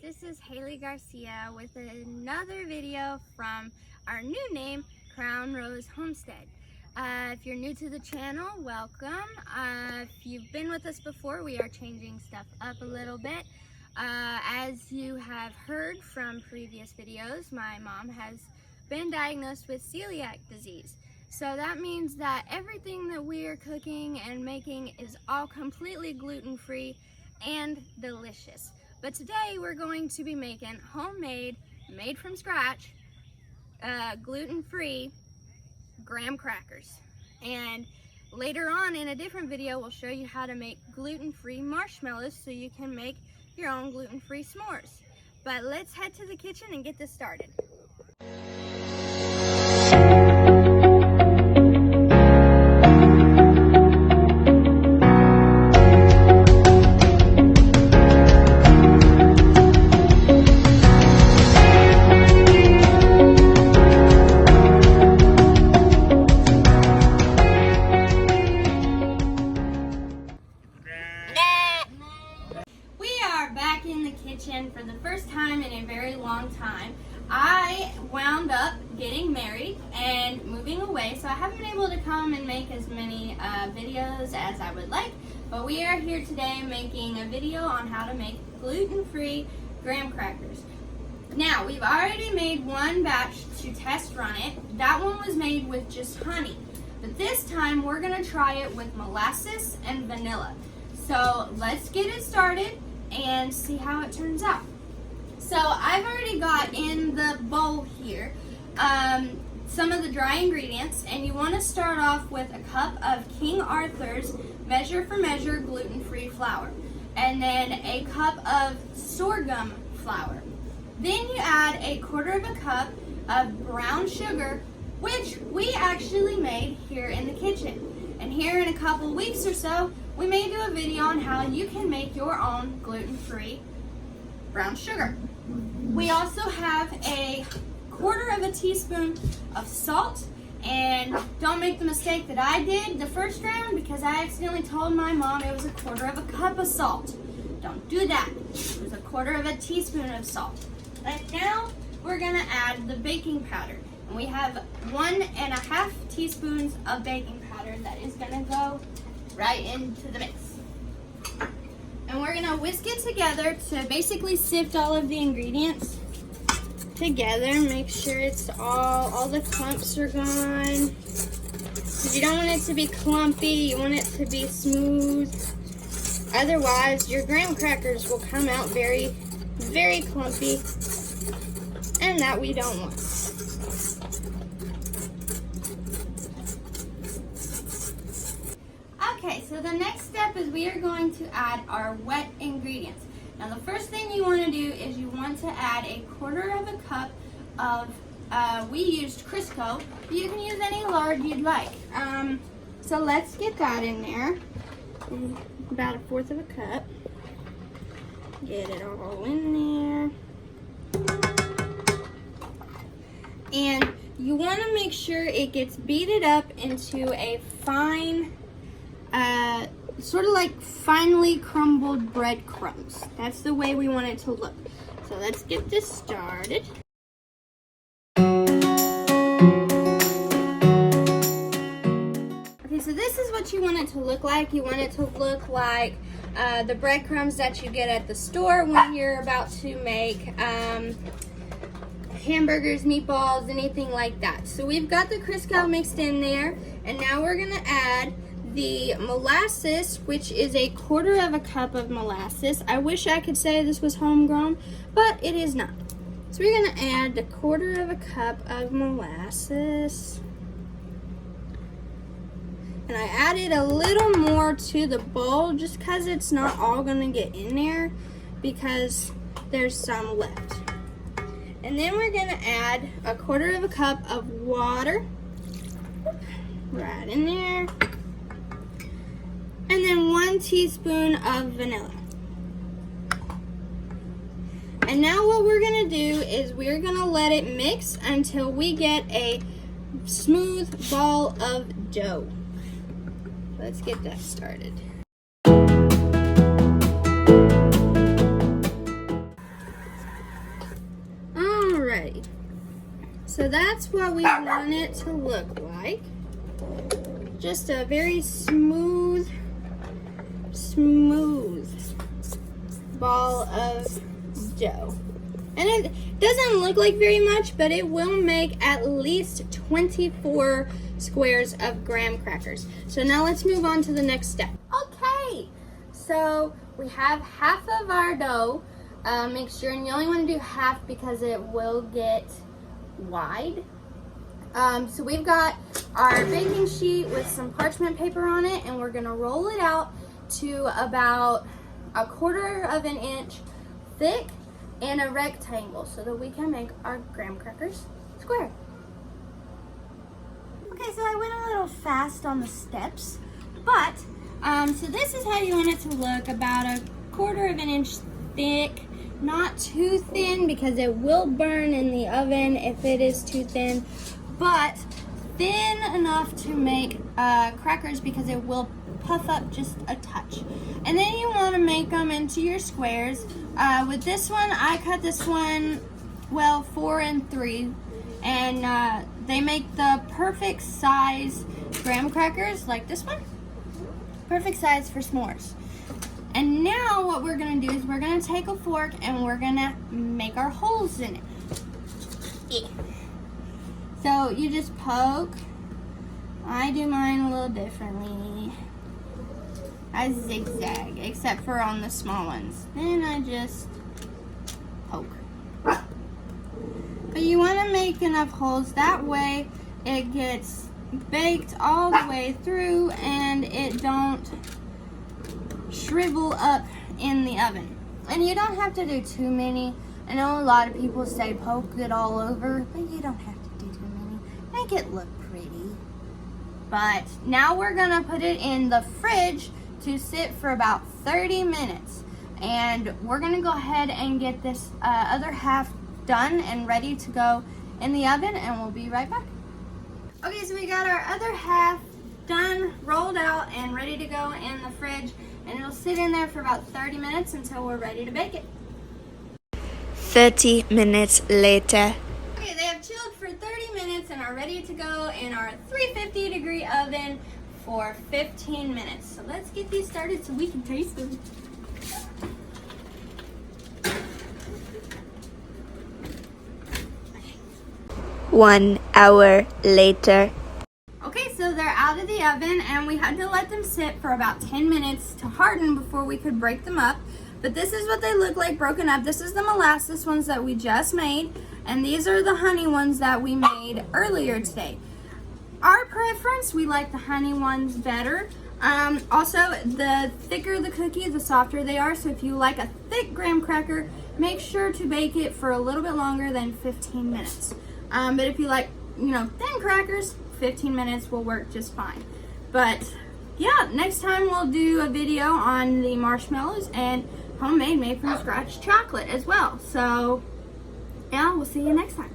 this is Haley Garcia with another video from our new name, Crown Rose Homestead. If you're new to the channel, welcome. If you've been with us before, we are changing stuff up a little bit. As you have heard from previous videos, my mom has been diagnosed with celiac disease. So that means that everything that we are cooking and making is all completely gluten-free and delicious. But today we're going to be making homemade, made from scratch, gluten-free graham crackers. And later on in a different video, we'll show you how to make gluten-free marshmallows so you can make your own gluten-free s'mores. But let's head to the kitchen and get this started. Back in the kitchen for the first time in a very long time. I wound up getting married and moving away, so I haven't been able to come and make as many videos as I would like, but we are here today making a video on how to make gluten-free graham crackers. Now, we've already made one batch to test run it. That one was made with just honey, but this time we're going to try it with molasses and vanilla. So let's get it started and see how it turns out. So I've already got in the bowl here some of the dry ingredients, and you want to start off with a cup of King Arthur's measure for measure gluten-free flour, and then a cup of sorghum flour. Then you add a quarter of a cup of brown sugar, which we actually made here in the kitchen. And here in a couple weeks or so, we may do a video on how you can make your own gluten-free brown sugar. We also have a quarter of a teaspoon of salt, and don't make the mistake that I did the first round because I accidentally told my mom it was a quarter of a cup of salt. Don't do that. It was a quarter of a teaspoon of salt. Right now, we're gonna add the baking powder. And we have 1.5 teaspoons of baking powder that is gonna go right into the mix. And we're gonna whisk it together to basically sift all of the ingredients together. Make sure it's all the clumps are gone. Because you don't want it to be clumpy, you want it to be smooth. Otherwise, your graham crackers will come out very, very clumpy, and that we don't want. Okay, so the next step is we are going to add our wet ingredients. Now the first thing you want to do is you want to add a quarter of a cup of, we used Crisco, but you can use any lard you'd like. So let's get that in there, about a fourth of a cup. Get it all in there. And you want to make sure it gets beaten up into a fine, sort of like finely crumbled breadcrumbs. That's the way we want it to look. So let's get this started. Okay, so this is what you want it to look like. You want it to look like the breadcrumbs that you get at the store when you're about to make hamburgers, meatballs, anything like that. So we've got the Crisco mixed in there, and now we're gonna add the molasses, which is a quarter of a cup of molasses. I wish I could say this was homegrown, but it is not. So we're gonna add the quarter of a cup of molasses. And I added a little more to the bowl just because it's not all gonna get in there because there's some left. And then we're gonna add a quarter of a cup of water right in there. And then 1 teaspoon of vanilla. And now what we're gonna do is we're gonna let it mix until we get a smooth ball of dough. Let's get that started. So that's what we want it to look like. Just a very smooth ball of dough. And it doesn't look like very much, but it will make at least 24 squares of graham crackers. So now let's move on to the next step. Okay, so we have half of our dough mixture, and you only want to do half because it will get wide. So we've got our baking sheet with some parchment paper on it, and we're gonna roll it out to about 1/4 of an inch thick in a rectangle so that we can make our graham crackers square. Okay, so I went a little fast on the steps, but so this is how you want it to look, about 1/4 of an inch thick, not too thin because it will burn in the oven if it is too thin, but thin enough to make crackers because it will puff up just a touch. And then you want to make them into your squares. With this one, I cut this one, well, 4 and 3, and they make the perfect size graham crackers, like this one. Perfect size for s'mores. And now what we're gonna do is we're gonna take a fork and we're gonna make our holes in it. So you just poke. I do mine a little differently. I zigzag, except for on the small ones. Then I just poke. But you want to make enough holes, that way it gets baked all the way through and it don't shrivel up in the oven. And you don't have to do too many. I know a lot of people say poke it all over, but you don't have to do too many. Make it look pretty. But now we're gonna put it in the fridge to sit for about 30 minutes. And we're gonna go ahead and get this other half done and ready to go in the oven, and we'll be right back. Okay, so we got our other half done, rolled out, and ready to go in the fridge, and it'll sit in there for about 30 minutes until we're ready to bake it. 30 minutes later. Okay, they have chilled for 30 minutes and are ready to go in our 350-degree oven for 15 minutes. So let's get these started so we can taste them. 1 hour later. Okay, so they're out of the oven and we had to let them sit for about 10 minutes to harden before we could break them up. But this is what they look like broken up. This is the molasses ones that we just made, and these are the honey ones that we made earlier today. Our preference, we like the honey ones better. Also, the thicker the cookie, the softer they are. So if you like a thick graham cracker, make sure to bake it for a little bit longer than 15 minutes. But if you like, thin crackers, 15 minutes will work just fine. But yeah, next time we'll do a video on the marshmallows and homemade made from scratch chocolate as well. So yeah, we'll see you next time.